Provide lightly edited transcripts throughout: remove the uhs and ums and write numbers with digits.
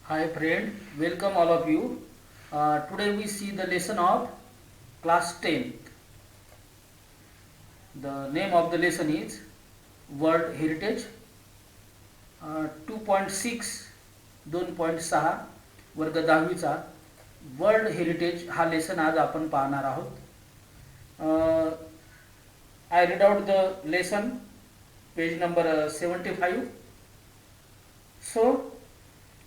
Hi friend, welcome all of you. Today we see the lesson of class 10th. The name of the lesson is World Heritage 2.6 2.6 वर्ग 10वीचा world heritage हा lesson आज आपण पाहणार आहोत. I read out the lesson page number 75. So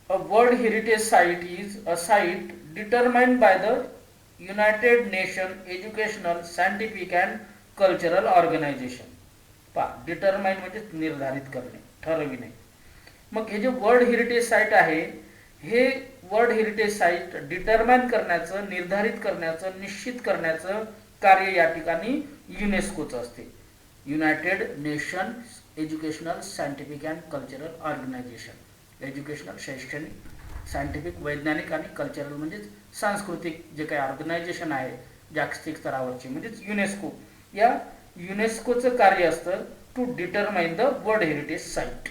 a World Heritage Site is a site determined by the United Nations Educational, Scientific and Cultural Organization. पहा, determine म्हणजे निर्धारित करणे, ठरविणे. मग हे जे वर्ल्ड हेरिटेज साईट आहे, हे वर्ल्ड हेरिटेज साईट डिटरमाइन करण्याचं, निर्धारित करण्याचं, निश्चित करण्याचं कार्य या ठिकाणी युनेस्कोचं असते. United nation educational, scientific and cultural organization. Educational, शैक्षणिक, सायंटिफिक, वैज्ञानिक आणि कल्चरल म्हणजेच सांस्कृतिक जे काही ऑर्गनायझेशन आहे जागतिक स्तरावरची म्हणजेच युनेस्को. या युनेस्कोचं कार्य असतं to determine the world heritage site.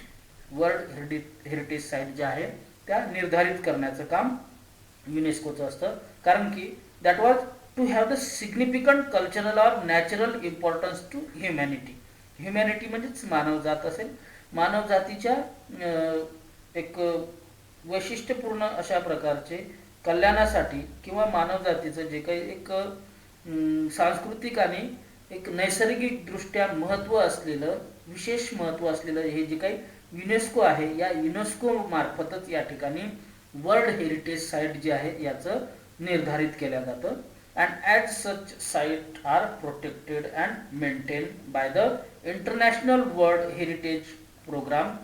World heritage site ज्या आहे त्या निर्धारित करण्याचं काम युनेस्कोचं असतं. कारण की that was to have the significant cultural or natural importance to humanity. Humanity म्हणजेच मानवजात असेल. मानवजातीच्या एक वैशिष्ट्यपूर्ण अशा प्रकारचे कल्याणासाठी किंवा मानवजातीचं जे काही एक सांस्कृतिक आणि एक नैसर्गिकदृष्ट्या महत्त्व असलेलं, विशेष महत्त्व असलेलं हे जे काही युनेस्को आहे, या युनेस्को मार्फतच या ठिकाणी वर्ल्ड हेरिटेज साईट जे आहे याचं निर्धारित केलं जातं. And as such site are protected and maintain by the international world heritage program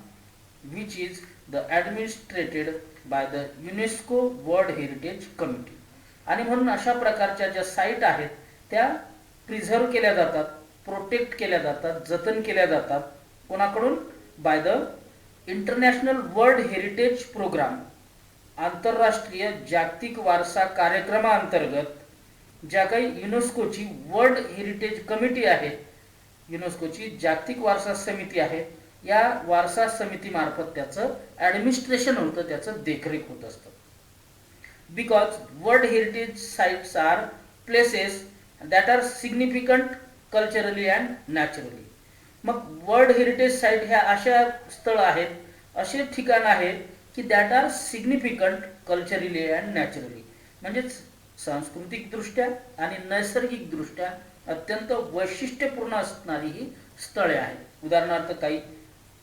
which is the administrated by the UNESCO world heritage committee. आणि म्हणून अशा प्रकारच्या ज्या साईट आहेत त्या प्रिझर्व केल्या जातात, प्रोटेक्ट केल्या जातात, जतन केल्या जातात. कोणाकडून? By the international world heritage programme. आंतरराष्ट्रीय जागतिक वारसा कार्यक्रमाअंतर्गत ज्या काही युनेस्कोची वर्ल्ड हेरिटेज कमिटी आहे, युनेस्कोची जागतिक वारसा समिती आहे, या वारसा समितीमार्फत त्याचं ॲडमिनिस्ट्रेशन होतं, त्याचं देखरेख होत असतं. Because world heritage sites are places that are significant culturally and naturally. मग वर्ल्ड हेरिटेज साईट ह्या अशा स्थळ आहेत, असे ठिकाण आहेत की that are significant culturally and naturally, म्हणजेच सांस्कृतिकदृष्ट्या आणि नैसर्गिकदृष्ट्या अत्यंत वैशिष्ट्यपूर्ण असणारी ही स्थळे आहेत. उदाहरणार्थ काही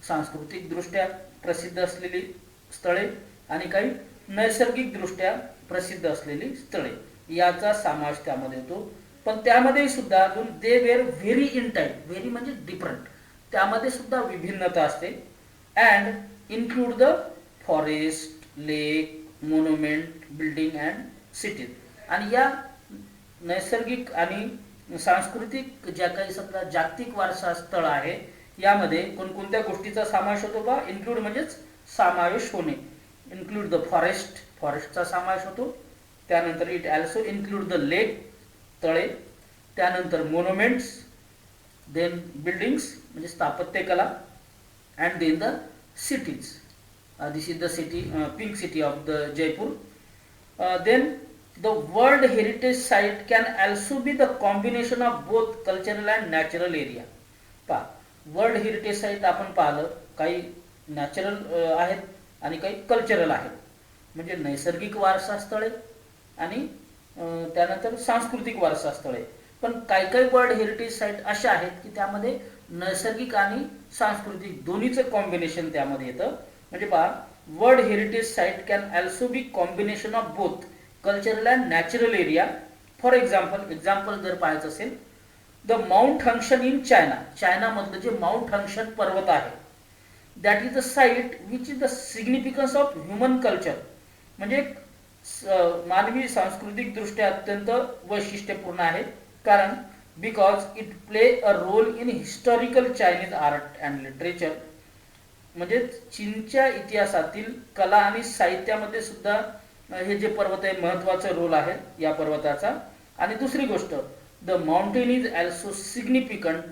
सांस्कृतिकदृष्ट्या प्रसिद्ध असलेली स्थळे आणि काही नैसर्गिकदृष्ट्या प्रसिद्ध असलेली स्थळे याचा समावेश त्यामध्ये होतो. पण त्यामध्ये सुद्धा अजून they were very in type, very म्हणजे डिफरंट, त्यामध्ये सुद्धा विभिन्नता असते. And include the forest, lake, monument, building and cities. आणि या नैसर्गिक आणि सांस्कृतिक ज्या काही समजा जागतिक वारसा स्थळ आहे यामध्ये कोणकोणत्या गोष्टीचा समावेश होतो बा? इन्क्लूड म्हणजेच समावेश होणे. इन्क्लूड द फॉरेस्ट, फॉरेस्टचा समावेश होतो. त्यानंतर it also include the lake, तळे. त्यानंतर मोन्युमेंट्स, देन बिल्डिंग्स म्हणजे स्थापत्यकला, and then the cities. This is the city, pink city of the Jaipur. Then the world heritage site can also be the combination of both cultural and natural area. पहा, world heritage site आपण पाहिलं, काही natural आहेत आणि काही cultural आहेत, म्हणजे नैसर्गिक वारसा स्थळे आणि त्यानंतर सांस्कृतिक वारसा स्थळे. पण काही काही वर्ल्ड हेरिटेज साईट अशा आहेत की त्यामध्ये नैसर्गिक आणि सांस्कृतिक दोन्हीचं कॉम्बिनेशन त्यामध्ये येतं. म्हणजे पहा, world heritage site can also be combination of both cultural and natural area. For example जर पाहायचं असेल, the mount Huangshan in China, चायनामधलं जे माउंट हंक्शन पर्वत आहे, that is the site which is the significance of human culture, म्हणजे मानवी सांस्कृतिकदृष्ट्या अत्यंत वैशिष्ट्यपूर्ण आहे. कारण because it play a role in historical Chinese art and literature, म्हणजे चीनच्या इतिहासातील कला आणि साहित्यामध्ये सुद्धा हे जे पर्वत आहे महत्त्वाचा रोल आहे या पर्वताचा. आणि दुसरी गोष्ट, the mountain is also significant.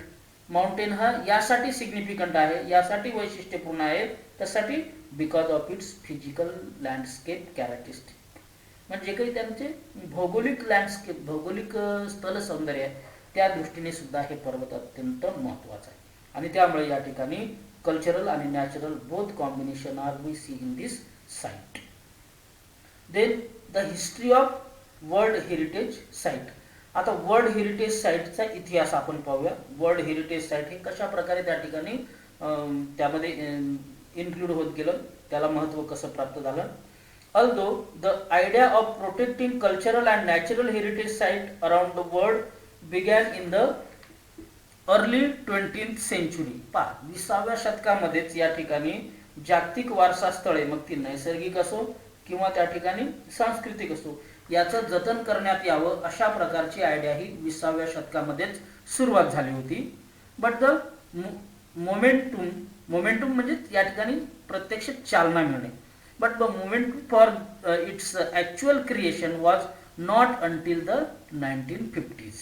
Mountain हा यासाठी सिग्निफिकंट आहे, यासाठी वैशिष्ट्यपूर्ण आहे त्यासाठी because of its physical landscape characteristic, म्हणजे काही त्यांचे भौगोलिक लँडस्केप, भौगोलिक स्थल सौंदर्य आहे, त्या दृष्टीने सुद्धा हे पर्वत अत्यंत महत्त्वाचं आहे. आणि त्यामुळे या ठिकाणी कल्चरल आणि natural both combination are we see in this site. Then the history of world heritage site. आता वर्ल्ड हेरिटेज साईटचा इतिहास आपण पाहूया. वर्ल्ड हेरिटेज साईट हे कशा प्रकारे त्या ठिकाणी त्यामध्ये इन्क्लूड होत गेलं, त्याला महत्त्व कसं प्राप्त झालं. Although the idea of protecting cultural and natural heritage sites around the world began in the early 20th century. 20व्या शतकामध्येच या ठिकाणी जागतिक वारसा स्थळे, मग ती नैसर्गिक असो किंवा त्या ठिकाणी सांस्कृतिक असो, याचं जतन करण्यात यावं अशा प्रकारची आयडिया ही 20व्या शतकामध्येच सुरुवात झाली होती. बट द मोमेंटम म्हणजे या ठिकाणी प्रत्यक्ष चालना मिळणे. But the movement for its actual creation was not until the 1950s.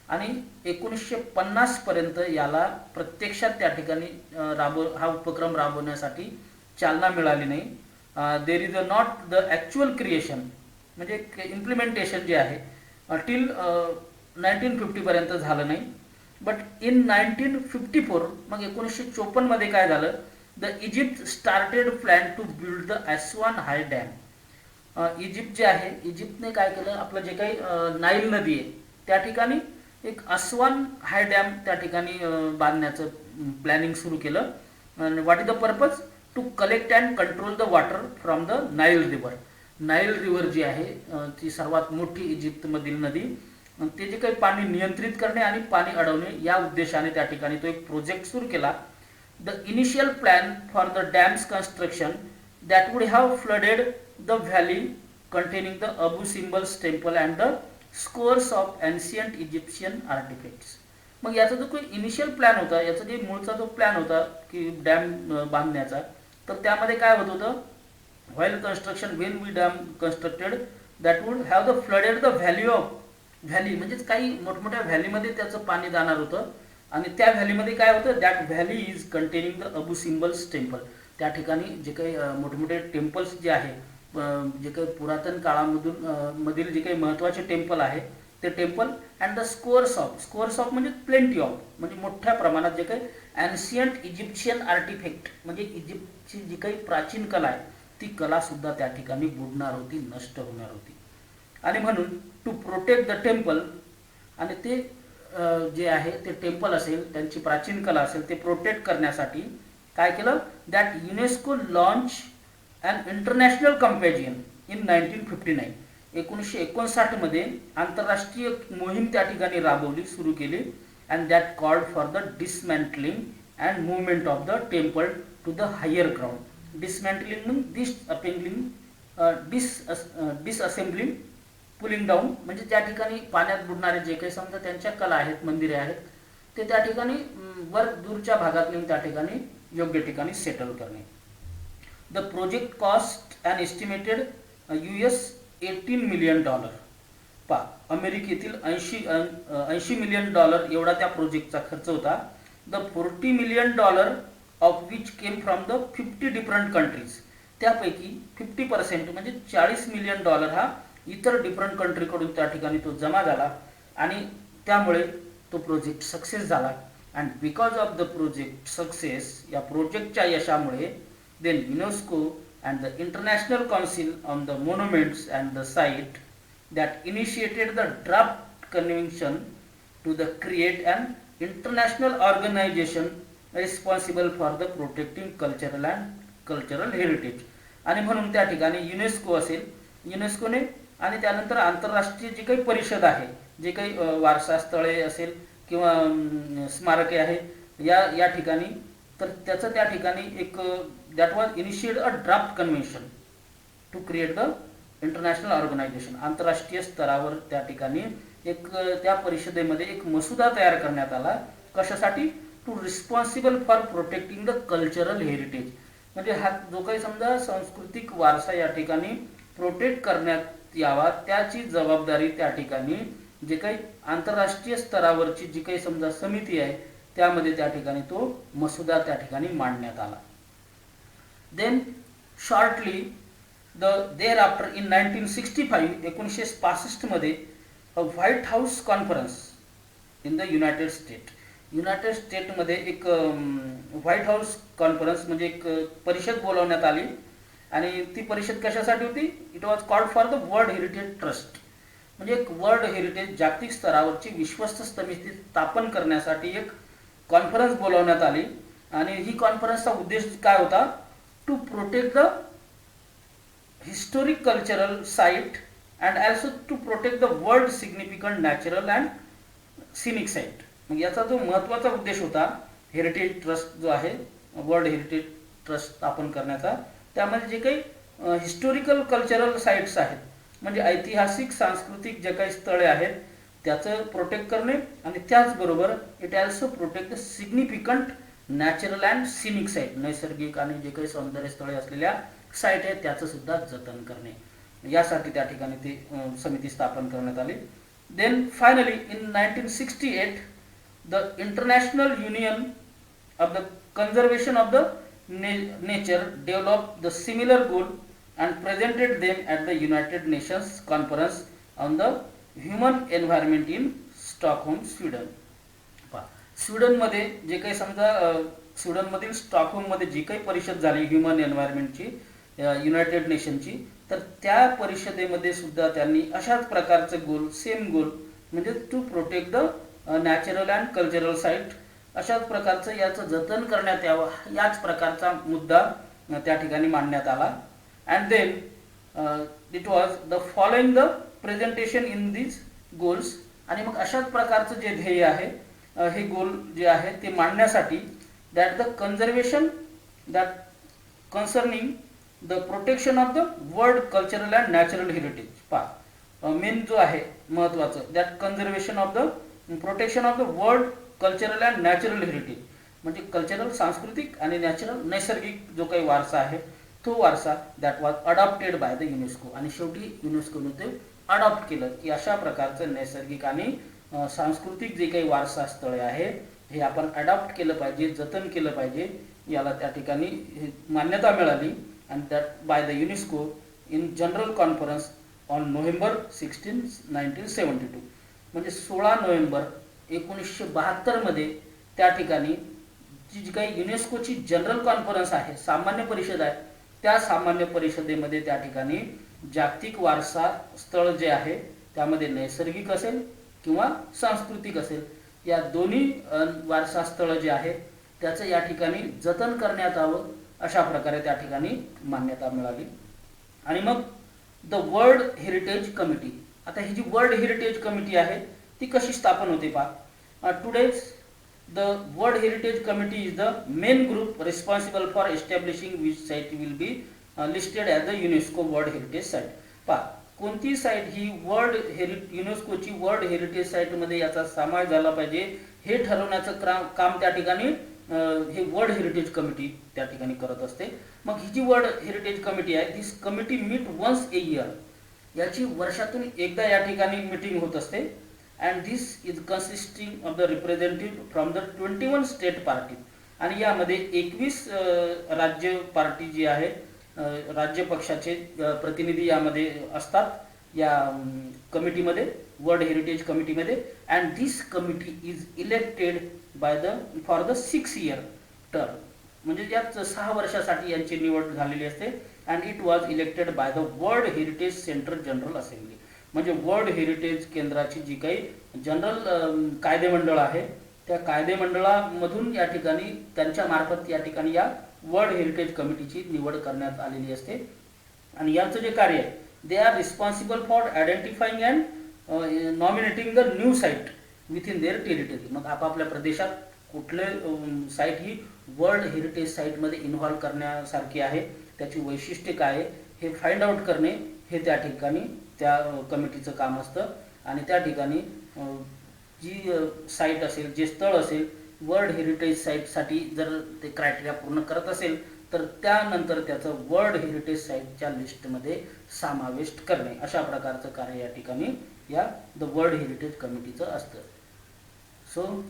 आणि 1950 पर्यंत याला प्रत्यक्षात त्या ठिकाणी हा उपक्रम राबवण्यासाठी चालना मिळाली नाही. There is not the actual creation म्हणजे इम्प्लिमेंटेशन जे आहे टिल 1950 पर्यंत झालं नाही. बट इन 1954 मग 1954 मध्ये काय झालं, the Egypt started plan to build the Aswan high dam. Egypt जे आहे, इजिप्तने काय केलं, आपलं जे काही नाईल नदी आहे त्या ठिकाणी एक अस्वान हाय डॅम त्या ठिकाणी बांधण्याचं प्लॅनिंग सुरू केलं. What is the purpose, to collect and control the water from the Nile river. Nile river जी आहे ती सर्वात मोठी इजिप्तमधील नदी, ते जे काही पाणी नियंत्रित करणे आणि पाणी अडवणे या उद्देशाने त्या ठिकाणी तो एक प्रोजेक्ट सुरू केला. The initial plan for the dam's construction that would have flooded the valley containing the Abu Simbel's temple and the scores of ancient Egyptian artifacts. मग याचा जो काही इनिशियल प्लॅन होता, याचा जे मूळचा जो प्लॅन होता की डॅम बांधण्याचा, तर त्यामध्ये काय होत होतं, while construction when we dam constructed that would have the flooded the valley म्हणजेच काही मोठमोठ्या व्हॅलीमध्ये त्याचं पाणी जाणार होतं. आणि त्या व्हॅलीमध्ये काय होतं, that valley is containing the Abu symbols temple. त्या ठिकाणी जे काही मोठमोठे टेम्पल्स जे आहे, जे काही पुरातन काळामधून मधील जे काही महत्त्वाचे टेम्पल आहे ते टेम्पल, अँड द स्कोअर्स ऑफ म्हणजे प्लेंटी ऑफ म्हणजे मोठ्या प्रमाणात जे काही ॲन्शियंट इजिप्शियन आर्टिफॅक्ट म्हणजे इजिप्तची जी काही प्राचीन कला आहे ती कलासुद्धा त्या ठिकाणी बुडणार होती, नष्ट होणार होती. आणि म्हणून टू प्रोटेक्ट द टेम्पल, आणि ते जे आहे ते टेम्पल असेल, त्यांची प्राचीन कला असेल, ते प्रोटेक्ट करण्यासाठी काय केलं, that UNESCO launch and international campaign in 1959. 1959 मध्ये आंतरराष्ट्रीय मोहीम त्या ठिकाणी राबवली, सुरू केली. And that called for the dismantling and movement of the temple to the higher ground. Dismantling disassembling pulling down म्हणजे त्या ठिकाणी पाण्यात बुडणारे जे काही समजा त्यांच्या कला आहेत, मंदिरे आहेत, ते त्या ठिकाणी वर दूरच्या भागात नेऊन त्या ठिकाणी योग्य ठिकाणी सेटल करणे. The project cost and estimated $18 million. अमेरिकेतील 80 मिलियन डॉलर एवढा त्या प्रोजेक्टचा खर्च होता. The $40 million of which came from the 50 different countries. त्यापैकी 50% म्हणजे $40 मिलियन हा इतर डिफरंट कंट्रीकडून त्या ठिकाणी तो जमा झाला आणि त्यामुळे तो प्रोजेक्ट सक्सेस झाला. And because of the project success, या प्रोजेक्टच्या यशामुळे, then UNESCO and the international council on the monuments and the site that initiated the draft convention to the create and international organization responsible for the protecting cultural heritage. आणि म्हणून त्या ठिकाणी UNESCO असेल, युनेस्कोने आणि त्यानंतर आंतरराष्ट्रीय जी काही परिषद आहे, जे काही वारसा स्थळे असेल किंवा स्मारके आहेत या ठिकाणी, तर त्याचं त्या ठिकाणी एक that was initiate a draft convention to create the international organization. आंतरराष्ट्रीय स्तरावर त्या ठिकाणी एक त्या परिषदेमध्ये एक मसुदा तयार करण्यात आला. कशासाठी, to responsible for protecting the cultural heritage. म्हणजे हा जो काही समजा सांस्कृतिक वारसा या ठिकाणी प्रोटेक्ट करण्यात यावा त्याची जबाबदारी त्या ठिकाणी जे काही आंतरराष्ट्रीय स्तरावरची जी काही समजा समिती आहे त्यामध्ये त्या ठिकाणी तो मसुदा त्या ठिकाणी मांडण्यात आला. Then shortly thereafter in 1965 1965 मध्ये a White House conference in the United स्टेटमध्ये एक व्हाईट हाऊस कॉन्फरन्स म्हणजे एक परिषद बोलवण्यात आली आणि ती परिषद कशासाठी होती. It was called for the world heritage trust, म्हणजे एक वर्ल्ड हेरिटेज जागतिक स्तरावरची विश्वस्त समिती स्थापन करण्यासाठी एक कॉन्फरन्स बोलवण्यात आली. आणि ही कॉन्फरन्सचा उद्देश काय होता, to protect the historic cultural site and also to protect the world significant natural and scenic site. मग याचा जो महत्त्वाचा उद्देश होता हेरिटेज ट्रस्ट जो आहे वर्ल्ड हेरिटेज ट्रस्ट स्थापन करण्याचा, त्यामध्ये जे काही हिस्टोरिकल कल्चरल साईट्स आहेत म्हणजे ऐतिहासिक सांस्कृतिक जे काही स्थळे आहेत त्याचं प्रोटेक्ट करणे आणि त्याचबरोबर it also protect the significant natural and scenic site, नैसर्गिक आणि जे काही सौंदर्य स्थळे असलेल्या साईट आहेत त्याचं सुद्धा जतन करणे, यासाठी त्या ठिकाणी ती समिती स्थापन करण्यात आली. Then finally in 1968 the International Union of the Conservation of the Nature develop the similar goal and presented them at the United Nations conference on the human environment in Stockholm Sweden. स्वीडनमध्ये जे काही समजा स्वीडनमधील स्टॉकहोममध्ये जी काही परिषद झाली human एन्व्हायरमेंटची United नेशनची, तर त्या परिषदेमध्ये सुद्धा त्यांनी अशाच प्रकारचं गोल, सेम गोल म्हणजे to protect the natural and cultural site, अशाच प्रकारचं याचं जतन करण्यात यावं याच प्रकारचा मुद्दा त्या ठिकाणी मांडण्यात आला. And then it was the following the presentation in these goals. आणि मग अशाच प्रकारचं जे ध्येय आहे हे गोल जे आहे ते मांडण्यासाठी that the conservation that concerning the protection of the world cultural and natural heritage. Main जो आहे महत्त्वाचं that conservation of the protection of the world cultural and natural heritage, म्हणजे कल्चरल सांस्कृतिक आणि नॅचरल नैसर्गिक जो काही वारसा आहे तो वारसा that was adopted by the UNESCO. आणि शेवटी युनेस्कोने ते अडॉप्ट केलं की अशा प्रकारचं नैसर्गिक आणि सांस्कृतिक जे काही वारसा स्थळे आहे हे आपण अडॉप्ट केलं पाहिजे, जतन केलं पाहिजे, याला त्या ठिकाणी मान्यता मिळाली. And that by the UNESCO in general conference on November 16, 1972, म्हणजे 16 नोव्हेंबर 1972 मध्ये त्या ठिकाणी जी काही युनेस्कोची जनरल कॉन्फरन्स आहे, सामान्य परिषद आहे, त्या सामान्य परिषदेमध्ये त्या ठिकाणी जागतिक वारसा स्थळ जे आहे त्यामध्ये नैसर्गिक असेल किंवा सांस्कृतिक असेल या दोन्ही वारसा स्थळ जे आहे त्याचं या ठिकाणी जतन करण्यात यावं अशा प्रकारे त्या ठिकाणी मान्यता मिळाली. आणि मग द वर्ल्ड हेरिटेज कमिटी, आता ही जी वर्ल्ड हेरिटेज कमिटी आहे ती कशी स्थापन होते पहा. Today's the world heritage committee is the main group responsible for establishing which site will be listed as the UNESCO world heritage site. पहा कोणती साईट ही युनेस्कोची वर्ल्ड हेरिटेज साईटमध्ये याचा समावेश झाला पाहिजे हे ठरवण्याचं काम त्या ठिकाणी हे वर्ल्ड हेरिटेज कमिटी त्या ठिकाणी करत असते. मग ही जी वर्ल्ड हेरिटेज कमिटी आहे this committee meet once a year, याची वर्षातून एकदा या ठिकाणी मीटिंग होत असते. And this is consisting of the representative from the 21 state party, आणि यामध्ये 21 राज्य पार्टी जी आहे राज्य पक्षाचे प्रतिनिधी यामध्ये असतात या कमिटीमध्ये, वर्ल्ड हेरिटेज कमिटीमध्ये. And this committee is elected by the for the 6 year term, म्हणजे यात 6 वर्षासाठी यांची निवड झालेली असते. And it was elected by the world heritage centre general assembly, म्हणजे वर्ल्ड हेरिटेज केंद्राची जी काही जनरल कायदेमंडळ आहे त्या कायदेमंडळामधून या ठिकाणी त्यांच्या मार्फत या ठिकाणी या वर्ल्ड हेरिटेज कमिटीची निवड करण्यात आलेली असते. आणि यांचं जे कार्य आहे they are responsible for identifying and nominating the new site with in their territory. मग आपापल्या प्रदेशात कुठले साईट ही वर्ल्ड हेरिटेज साईटमध्ये इन्व्हॉल्व करण्यासारखी आहे, त्याची वैशिष्ट्ये काय आहे हे फाइंड आउट करणे हे त्या ठिकाणी त्या कमिटीचं काम असतं. आणि त्या ठिकाणी जी साईट असेल, जे स्थळ असेल वर्ल्ड हेरिटेज साईटसाठी जर ते क्रायटेरिया पूर्ण करत असेल तर त्यानंतर त्याचं वर्ल्ड हेरिटेज साईटच्या लिस्टमध्ये समावेश करणे अशा प्रकारचं कार्य या ठिकाणी या द वर्ल्ड हेरिटेज कमिटीचं असतं. So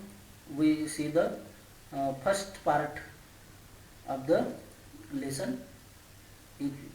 we see the first part of the lesson. Thank you.